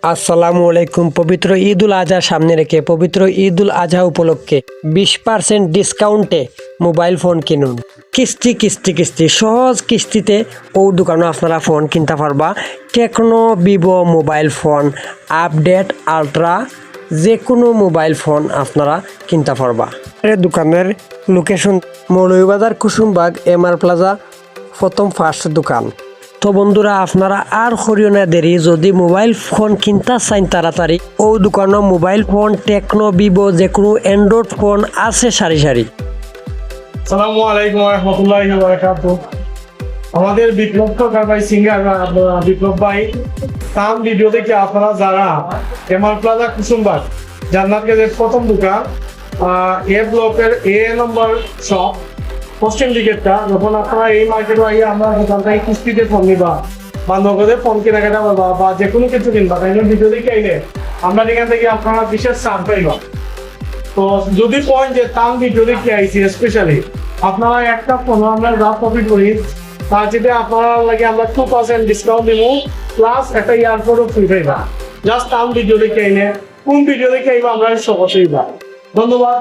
আসসালামু আলাইকুম। পবিত্র ঈদুল আজহা সামনে রেখে পবিত্র ঈদুল আজহা উপলক্ষে 20% ডিসকাউন্টে মোবাইল ফোন কিনুন। কিস্তি সহজ কিস্তিতে ও দোকানে আপনারা ফোন কিনতে পারবা। Tecno, Vivo mobile phone, update, ultra, যে কোনো মোবাইল ফোন আপনারা কিনতে পারবা। দোকানের location Moulvibazar, Kusumbag, MR Plaza, প্রথম ফার্স্ট দোকান। তো বন্ধুরা, আপনারা আর করিও না দেরি। যদি মোবাইল ফোন কিনতে চান তাড়াতাড়ি ও দোকানে মোবাইল ফোন টেকনো, ভিভো, যে কোনো অ্যান্ড্রয়েড ফোন আছে সারি সারি। আসসালামু আলাইকুম ওয়া রাহমাতুল্লাহি ওয়া বারাকাতুহু। আমাদের বিপ্লব সরকার ভাই সিঙ্গার বিপ্লব ভাই তাম ভিডিও দেখে আপনারা যারা এমআর প্লাজা কুসুমবাগ জান্নাত গেটের প্রথম দোকান এ ব্লকের এ নম্বর শপ পশ্চিম দিকেরটা, যখন আপনারা এই মার্কেটে আইয়া আমরা দোকান থেকে কিস্তিতে ফোন নিবা বা নগদে ফোন কেনাকাটা করবা বা যে কোনো কিছু কিনবা, তাই ভিডিও দেখে আইলে আমরা এখান থেকে আপনারা বিশেষ ছাড় পাইবা। তো যদি পয়েন্ট যে তাম ভিডিও দেখে আইসি স্পেশালি আপনারা একটা ফোন আমরা যা প্রফিট করি তার যেটা আপনারা লাগে আমরা 2% ডিসকাউন্ট দিব, প্লাস একটা ইয়ারফোনও ফ্রি পাইবা। জাস্ট তাম ভিডিও দেখে আইলে কোন ভিডিও দেখে আইবা আমরা সহজেই পাই। ধন্যবাদ।